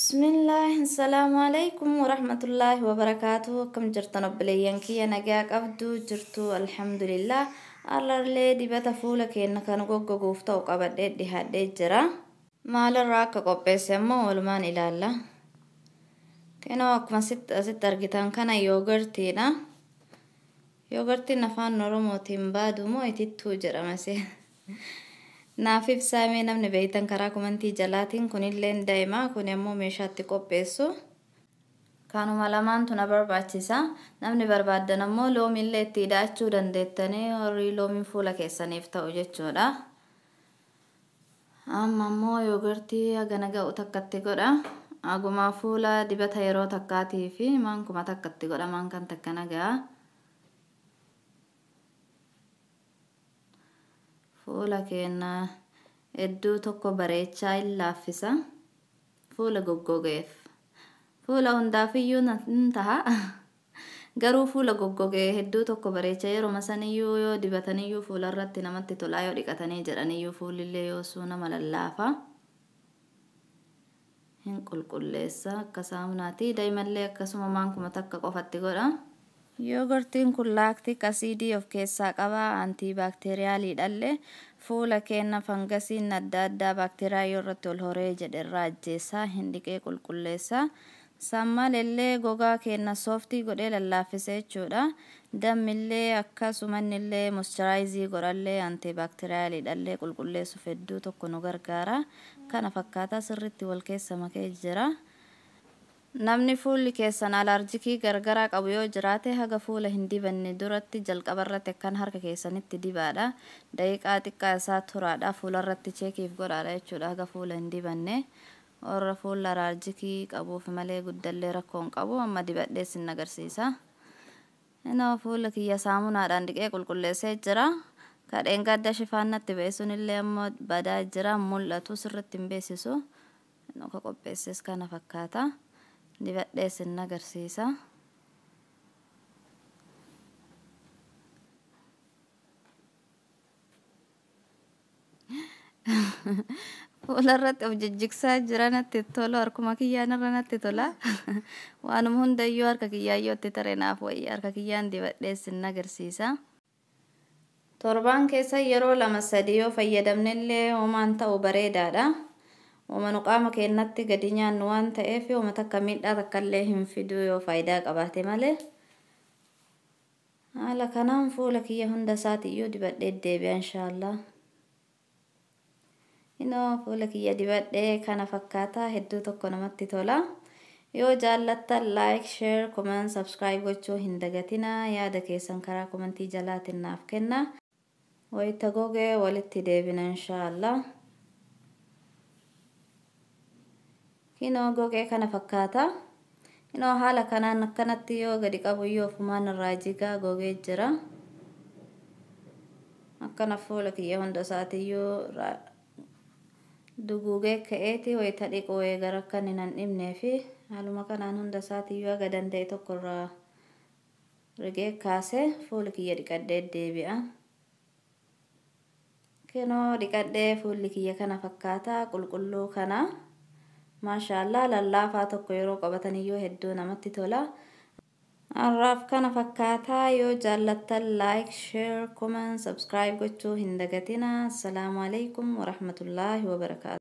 بسم الله السلام عليكم ورحمة الله وبركاته. كم جرتنا بليان كي نجاك أبدو جرتو الحمد لله. الله اللي دبata fuula keenya kan gogoguuf ta'u qabadhee dhihaadhee jira. Maalirraa akka qopheesse immoo walumaan ilaalla. Keenoo akkuma asitti argitan kana yoogartiidha. Yoogartiin afaan Oromootiin baadu moo itittuu jedhamase. Naafif saamee namni beeytan karaa kumantii jalaatiin kunillee daa'imaa kun immoo meeshaatti qopheessu. Kanuma lamaan tuna barbaachisa. Namni barbaadan ammoo loomillee itti hidhaachuu dandeettanii horii loomiin fuula keessaniif ta'u jechuudha. Amma ammoo yoogartii hagana ga'u takkatti godha. Agumaa fuula dibata yeroo takkaatii fi maankuma takkatti godha maankan takka nagaa. Fuula keenya hedduu tokko bareechaa hin laaffisa. Fuula goggogeef. Fuula hundaafiyyuu hin taha. Garuu fuula goggogee hedduu tokko bareecha yeroo masaniyyuu yoo dibataniyyuu fuula irratti namatti tolaa yoo dhiqatanii jedhaniyyuu fuulillee yoo suuna malallaafa. Hin qulqulleessa akka saamunaatii daa'imallee akkasuma maankuma takka qofatti godha. Yoogartiin kun laaktik asiidii of keessaa qaba. Antiibakteeriyaaliidhallee fuula keenya fangasiin adda addaa baakteeriyaa yoo irratti ol horee jedherraa ajjeessaa hin dhiqee qulqulleessa. Sammalillee gogaa keenya sooftii godhee lallaaffisee jechuudha. Dammillee akkasumanillee moisturaayizii godhallee antiibakteeriyaaliidhallee qulqulleessuuf hedduu tokko nu gargaara. Kana fakkaataa sirriitti wal keessa makee jira. Namni fuulli keessan alarjikii gargaraa qabu yoo jiraate haga fuula hin dibanne duratti jalqabarratti akkan harka keessanitti dibaadha. Daqiiqaa xiqqaa isaa turaadha. Fuularratti cheekiif godhaadha jechuudha haga fuula hin dibanne. Warra fuula alarjikii qabuuf malee guddallee rakkoo hin qabu. Amma dibadhee sin agarsiisa. Inoo fuula kiyya saamunaadhaan dhiqee qulqulleessee jira. Kadheen gadda shifaannatti beesunillee ammoo badaa jira. Mul'atu sirriitti hin beeksisu. Inoo ka qopheesses kana fakkaata. Dibadhee sin agarsiisa. Fuula irratti of jijjigsaa jira natti tola. Harkuma kiyyaan irra natti tola. Waanuma hundayyuu harka kiyyaayyootti tareenaaf wayii harka kiyyaan dibadhee sin agarsiisa. Torbaan keessa yeroo 2-3 yoo fayyadamnellee homaan ta'u bareedaadha. Uummanni qaama keenyatti gadi nyaannu waan ta'eef yooma takka miidhaa takkaallee hin fidu yoo faayidaa qabaate malee. Haala kanaan fuula kiyya hunda isaatiiyyuu dibadhee deebi'a inshaallah. Inoo fuula kiyya dibadhee kana fakkaataa hedduu tokko namatti tola. Yoo jaallattan like, share, comment, subscribe gochuu hin dagatinaa. Yaada keessan karaa komentii jalaatiin naaf kenna. Wayita gogee walitti deebina inshaallah. Kinoo gogee kana fakkaata. Inoo haala kanaan akkanatti yoo gadi qabu yoo fumaan irraa jigaa gogee jira. Akkana fuula kiyya hunda isaatiiyyuu dugugee ka'eeti wayita dhiquu gara akka hin dhibnee fi haaluma kanaan hunda isaatiiyyuu haga danda'e tokko irraa rigee kaasee fuula kiyya dhiqadhee deebi'a. Kinoo dhiqadhee fuulli kiyya kana fakkaata qulqulluu kana. Maashaallah lallaafaa tokko yeroo qabataniyyuu hedduu namatti tola. Har'aaf kana fakkaataa yoo jaallattan like, share, comment, subscribe gochuu hin dagatinaa. Assalaamu alaykum wa rahmatullaahi wa barakaatuh.